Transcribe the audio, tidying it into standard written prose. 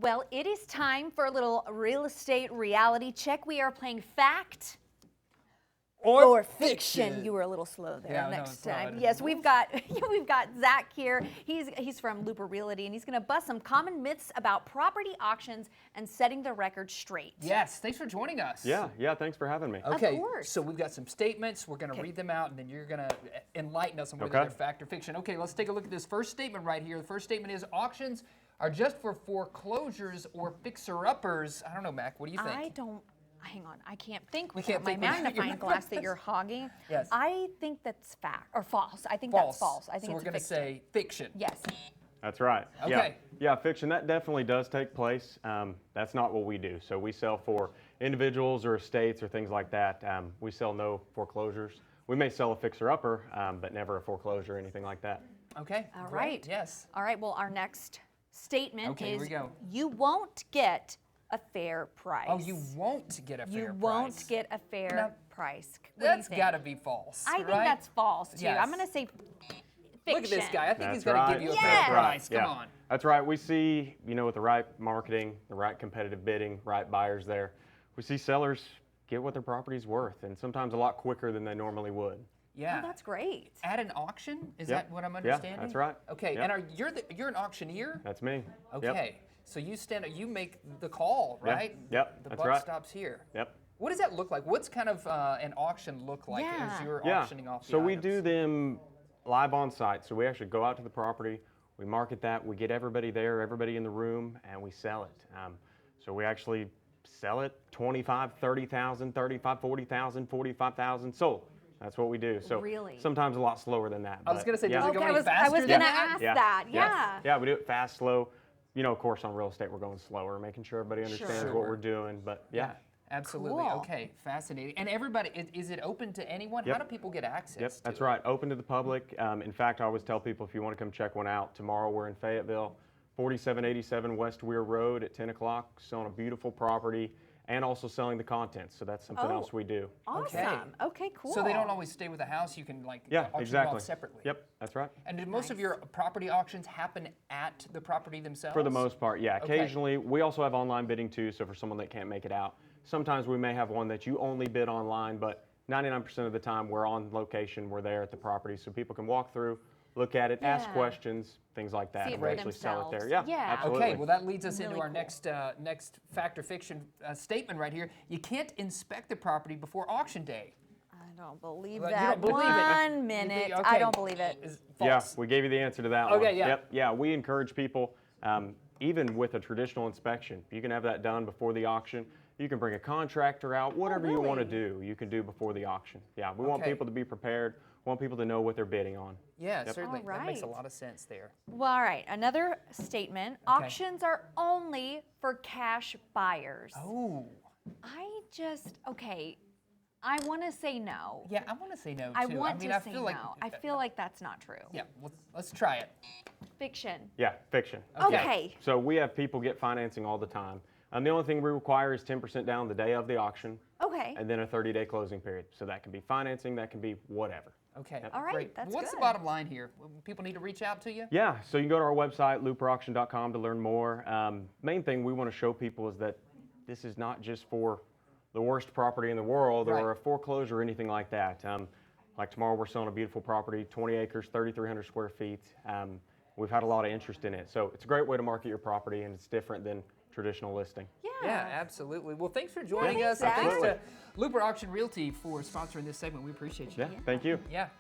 Well, it is time for a little real estate reality check. We are playing fact or fiction. You were a little slow there. Yeah, Next no, time. it's Yes, we've got Zach here. He's from Looper Realty, and he's going to bust some common myths about property auctions and setting the record straight. Yes, thanks for joining us. Yeah, thanks for having me. Okay, course. so we've got some statements. We're going to read them out, and then you're going to enlighten us on whether they're fact or fiction. Okay, let's take a look at this first statement right here. The first statement is auctions are just for foreclosures or fixer-uppers. I don't know, Mac, what do you think? Hang on, I can't think We with can't my think with magnifying glass that you're hogging. Yes. I think that's fact or false. I think False. that's false. I think so it's we're going to say fiction. yes. That's right. Okay. Yeah, fiction, that definitely does take place. That's not what we do. So we sell for individuals or estates or things like that. We sell no foreclosures. We may sell a fixer-upper, but never a foreclosure or anything like that. Okay, All great. right. Yes. All right. Well, our next statement Okay, here is we go. you won't get a fair price. Oh, you won't get a fair You price. won't get a fair Now, price. What do you That's think? got to be false. I think right? that's false too. Yes. I'm going to say fiction. Look at this guy. I think he's That's going to right. give you a Yes. fair price. Come Yeah. on. That's right. We see, with the right marketing, the right competitive bidding, right buyers there, we see sellers get what their property's worth, and sometimes a lot quicker than they normally would. Yeah. Oh, that's great. At an auction? Is Yep. that what I'm Yeah, understanding? that's right. Okay, Yep. and you're an auctioneer? That's me. Okay. Yep. So you make the call, Yeah. right? Yep, The that's buck right. stops here. Yep. What does that look like? What's kind of an auction look like as Yeah. you're Yeah. auctioning off the So we items? do them live on site. So we actually go out to the property, we market that, we get everybody there, everybody in the room, and we sell it. So we actually sell it 25, 30,000, 35, 40,000, 45,000 sold. That's what we do. So Really? sometimes a lot slower than that. I was but going to say, yeah. does it go Okay, any I faster was than going to that? ask that. Yeah. Yeah, we do it fast, slow. Of course, on real estate, we're going slower, making sure everybody understands Sure. what we're doing. But yeah. Absolutely. Cool. Okay, fascinating. And everybody, is it open to anyone? Yep. How do people get access Yep, to that's it? right. Open to the public. In fact, I always tell people if you want to come check one out, tomorrow we're in Fayetteville, 4787 West Weir Road at 10 o'clock, selling a beautiful property and also selling the contents. So that's something Oh. else we do. Awesome. Okay, cool. So they don't always stay with the house. You can Yeah, auction it exactly. off separately. Yep, that's right. And do most of your property auctions happen at the property themselves? For the most part, yeah. Okay. Occasionally, we also have online bidding too, so for someone that can't make it out. Sometimes we may have one that you only bid online, but 99% of the time we're on location, we're there at the property, so people can walk through, look at it, ask Yeah. questions, things like that, See it and for we actually sell it there. themselves. Yeah, Yeah. absolutely. Okay, well that leads us into Really our cool. next fact or fiction statement right here. You can't inspect the property before auction day. I don't believe Well, you that. don't believe it. One minute. Okay. I don't believe it. Is Yeah, false. we gave you the answer to that one. Okay, yeah. Yep, yeah, we encourage people, even with a traditional inspection, you can have that done before the auction. You can bring a contractor out, whatever you want to really? do, you can do before the auction. Yeah, we want Okay. people to be prepared, want people to know what they're bidding on. Yeah, Yep. certainly. All That makes a right. lot of sense there. Well, all right. Another statement. Auctions are only for cash buyers. Oh, Okay. I want to say no. yeah, I want to say no too. I want mean, to I say feel no. like I feel like that's not true. yeah. Let's try it. Fiction. Yeah, fiction. Okay. So we have people get financing all the time. The only thing we require is 10% down the day of the auction, Okay. and then a 30-day closing period. So that can be financing, that can be whatever. Okay. All right, Great. that's What's the good. bottom line here? People need to reach out to you. Yeah, so you can go to our website, looperauction.com, to learn more. Main thing we want to show people is that this is not just for the worst property in the world Right. or a foreclosure or anything like that. Like tomorrow, we're selling a beautiful property, 20 acres, 3,300 square feet. We've had a lot of interest in it. So it's a great way to market your property, and it's different than traditional listing. Yeah, absolutely. Well, thanks for joining thanks, us. And thanks Zach. to Looper Auction Realty for sponsoring this segment. We appreciate you. Yeah, thank you. Yeah.